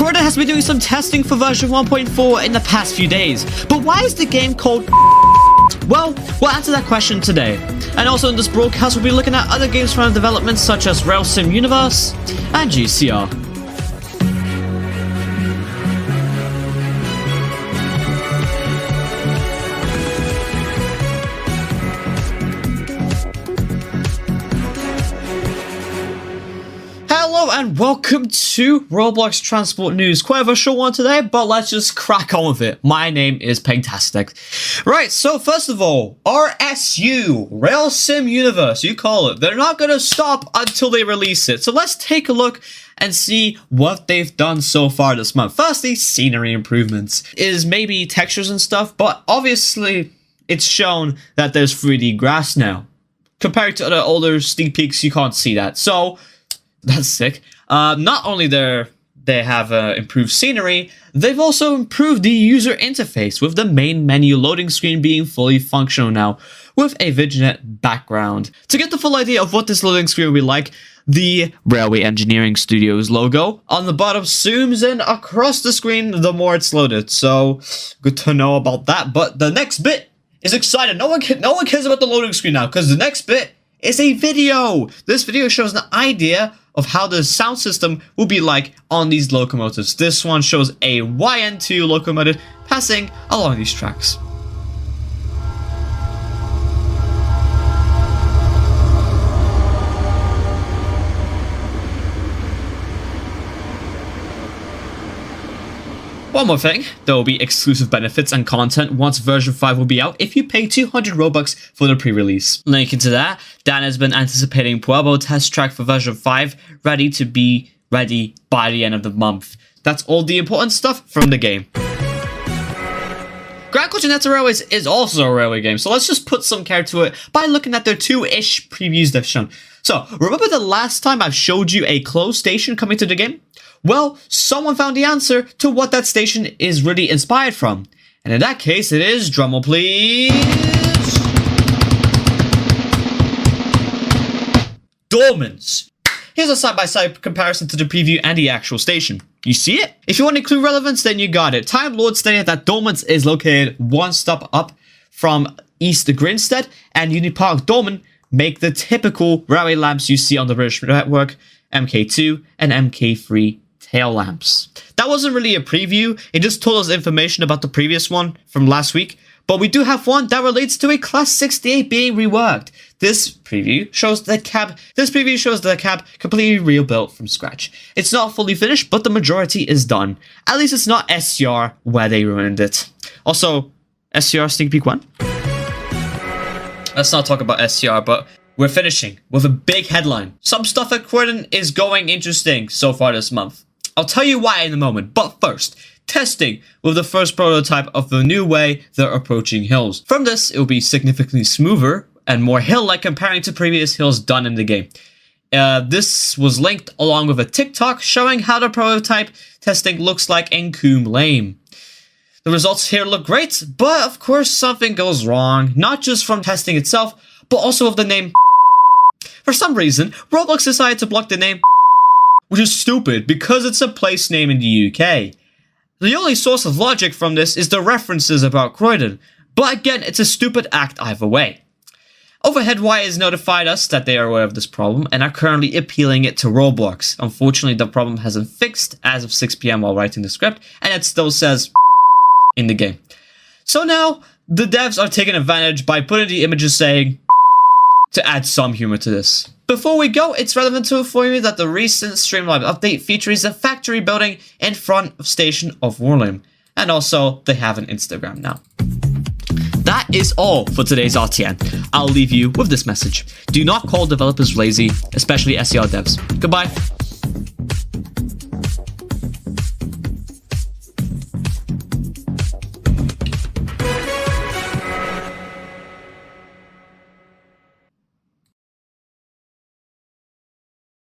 Croydon has been doing some testing for version 1.4 in the past few days, but why is the game called Well, we'll answer that question today. And also in this broadcast, we'll be looking at other games from development such as Rail Sim Universe and GCR. Hello and welcome to Roblox Transport News. Quite a short one today, but let's just crack on with it. My name is Pengtastic. Right, so first of all, RSU, Rail Sim Universe, you call it. They're not going to stop until they release it. So let's take a look and see what they've done so far this month. Firstly, scenery improvements. Is maybe textures and stuff, but obviously it's shown that there's 3D grass now. Compared to the older sneak peeks, you can't see that. So that's sick. Not only they have improved scenery, they've also improved the user interface with the main menu loading screen being fully functional now with a vignette background. To get the full idea of what this loading screen will be like, the Railway Engineering Studios logo on the bottom zooms in across the screen the more it's loaded. So good to know about that. But the next bit is exciting. No one cares about the loading screen now because the next bit is a video. This video shows an idea of how the sound system will be like on these locomotives. This one shows a YN2 locomotive passing along these tracks. One more thing, there will be exclusive benefits and content once version 5 will be out if you pay 200 Robux for the pre-release. Linking to that, Dan has been anticipating Pueblo test track for version 5 ready to be ready by the end of the month. That's all the important stuff from the game. Grand Continental Railways is also a railway game, so let's just put some care to it by looking at their two-ish previews they've shown. So, remember the last time I've showed you a closed station coming to the game? Well, someone found the answer to what that station is really inspired from. And in that case, it is, drumroll please, Dormans. Here's a side-by-side comparison to the preview and the actual station. You see it? If you want to include relevance, then you got it. Time Lord stated that Dormans is located one stop up from East Grinstead, and Unipark Dorman make the typical railway lamps you see on the British network, MK2 and MK3 tail lamps. That wasn't really a preview, it just told us information about the previous one from last week, but we do have one that relates to a Class 68 being reworked. This preview shows the cab completely rebuilt from scratch. It's not fully finished, but the majority is done. At least it's not SCR where they ruined it. Also, SCR sneak peek 1? Let's not talk about SCR, but we're finishing with a big headline. Some stuff at Croydon is going interesting so far this month. I'll tell you why in a moment, but first, testing with the first prototype of the new way they're approaching hills. From this, it will be significantly smoother and more hill-like comparing to previous hills done in the game. This was linked along with a TikTok showing how the prototype testing looks like in Coombe Lane. The results here look great, but of course something goes wrong, not just from testing itself, but also of the name. For some reason, Roblox decided to block the name, which is stupid because it's a place name in the UK. The only source of logic from this is the references about Croydon, but again, it's a stupid act either way. Overhead Y has notified us that they are aware of this problem and are currently appealing it to Roblox. Unfortunately, the problem hasn't fixed as of 6 PM while writing the script, and it still says in the game. So now, the devs are taking advantage by putting the images saying to add some humor to this. Before we go, it's relevant to inform you that the recent Streamlined update features a factory building in front of station of Warlim. And also, they have an Instagram now. That is all for today's RTN. I'll leave you with this message. Do not call developers lazy, especially SER devs. Goodbye.